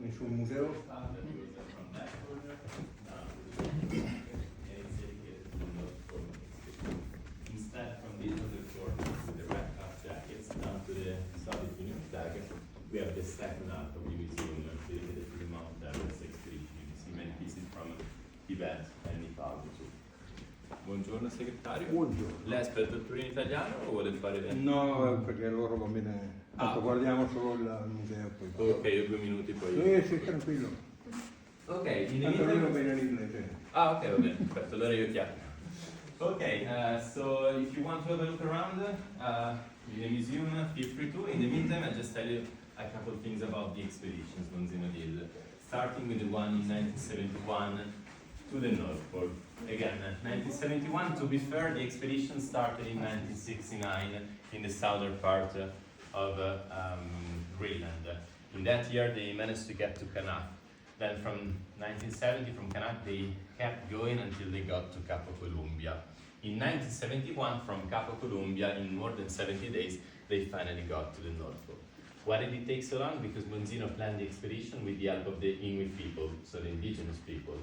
nessun museo? Instead, from these other corners with the red half jackets down to the Soviet Union flag, we have the second half of the museum dedicated to the Mount Everest expedition. You can see many pieces from Tibet and Nepal too. Buongiorno segretario. Buongiorno. Lei aspetta il tour in italiano o vuole fare le... No, perché loro va bene. Tanto guardiamo solo il museo poi. Ok, io 2 minuti poi. Sì, tranquillo. Ok, in the Tanto io va meantime... bene l'inglese. Ah, ok, va bene, perfetto, allora io chiaro. Okay, so if you want to have a look around in the museum, feel free to. In the meantime, I'll just tell you a couple of things about the expeditions Monzino did. Starting with the one in 1971 to the North Pole. Again, 1971, to be fair, the expedition started in 1969 in the southern part of Greenland. In that year, they managed to get to Kanat. Then from 1970, from Kanat, they kept going until they got to Capo Columbia. In 1971, from Capo Columbia, in more than 70 days, they finally got to the North Pole. Why did it take so long? Because Monzino planned the expedition with the help of the Inuit people, so the indigenous people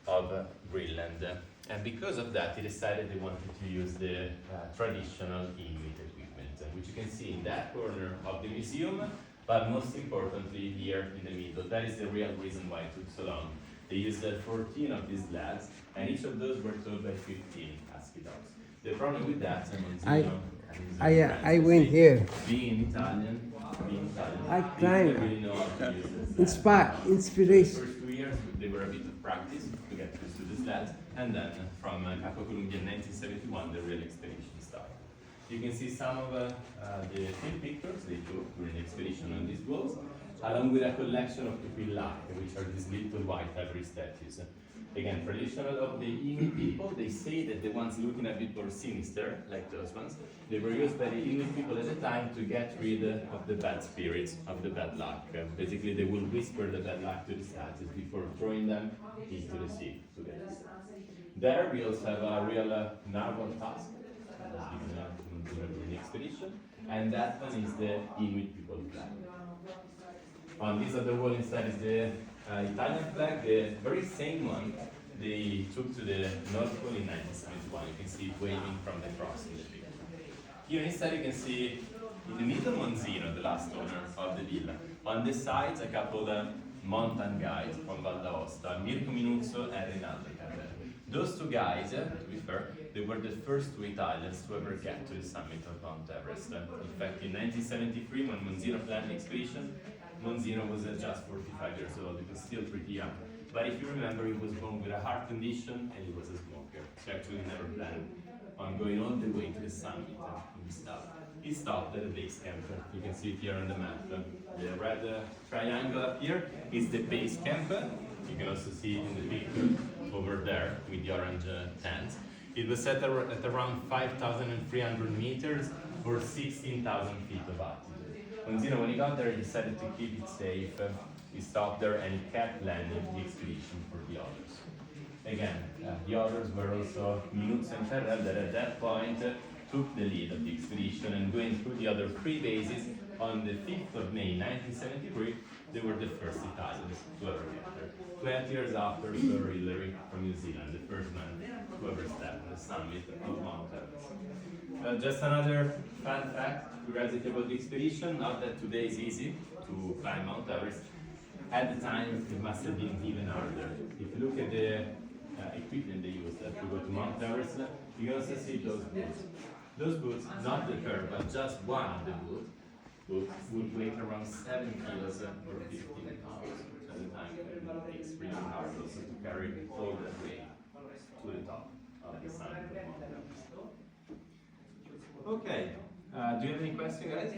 of Greenland. And because of that, he decided they wanted to use the traditional Inuit equipment, which you can see in that corner of the museum, but most importantly here in the middle. That is the real reason why it took so long. They used 14 of these lads, and each of those were towed by 15 husky dogs. The problem with that, Monzino, I went here. being Italian, I they climbed. didn't really know how to use this. The Inspiration. first 2 years, they were a bit of practice to get used to the sleds, and then from Capo Columbia in 1971, the real expedition started. You can see some of the film pictures they took during the expedition on these walls, along with a collection of tupillac, which are these little white ivory statues. Again, traditional of the Inuit people, they say that the ones looking a bit more sinister, like those ones, they were used by the Inuit people at the time to get rid of the bad spirits, of the bad luck. Basically, they will whisper the bad luck to the statues before throwing them into the sea to get rid. There we also have a real narwhal tusk, during the expedition, and that one is the Inuit people flag. On this other wall inside is the Italian flag, the very same one they took to the North Pole in 1971. You can see it waving from the cross in the picture. Here inside you can see in the middle Monzino, the last owner of the villa. On the sides a couple of mountain guides from Val d'Aosta, Mirko Minuzzo and Rinaldo Carrera. Those two guys, to be fair, they were the first two Italians to ever get to the summit of Mount Everest. In fact, in 1973, when Monzino planned the expedition, Monzino was just 45 years old. He was still pretty young. But if you remember, he was born with a heart condition and he was a smoker. So actually he never planned on going all the way to the summit and he stopped. He stopped at the base camp. You can see it here on the map. The red triangle up here is the base camp. You can also see it in the picture over there with the orange tent. It was set at around 5,300 meters or 16,000 feet of altitude. Monzino, when he got there, he decided to keep it safe. He stopped there and he kept planning the expedition for the others. Again, the others were also Minuzzo and Ferrer that at that point took the lead of the expedition, and going through the other 3 bases on the 5th of May 1973, they were the first Italians to ever get there. 20 years after Sir Hillary from New Zealand, the first man to ever step on the summit of Mount Everest. Just another fun fact, curiosity about the expedition, not that today is easy to climb Mount Everest. At the time, it must have been even harder. If you look at the equipment they used to go to Mount Everest, you can also see those boots. Those boots, not the pair, but just one of the boots, would weigh around 7 kilos or 15 pounds at the time. It's really hard also to carry all that weight to the top of the summit of Mount Everest. Okay, do you have any questions, guys?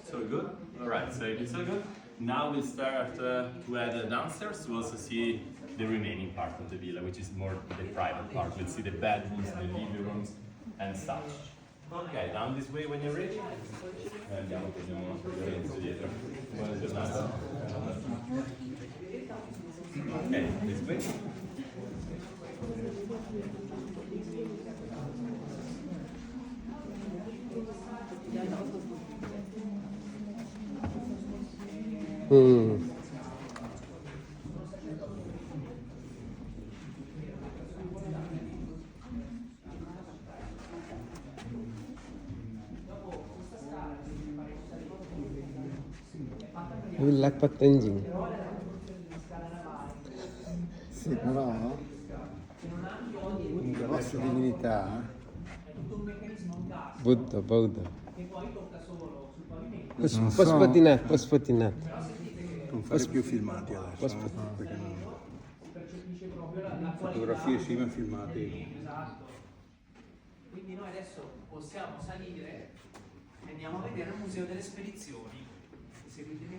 So good? Alright, so if it's so good, now we'll start to head downstairs to also see the remaining part of the villa, which is more the private part. We'll see the bedrooms, the living rooms, and such. Ok, down this way when you're ready. Andiamo, prendiamo Lorenzo dietro. Buona giornata. Ok, this way. Mm. Il luck patengine. Sì, però comunque la sua divinità. Buddha, Buddha. Non so. Posso pattinare. Non fare più filmati adesso, perché non... Fotografie sì, ma filmati. Quindi noi adesso possiamo salire e andiamo a vedere il museo delle spedizioni. Seguitemi.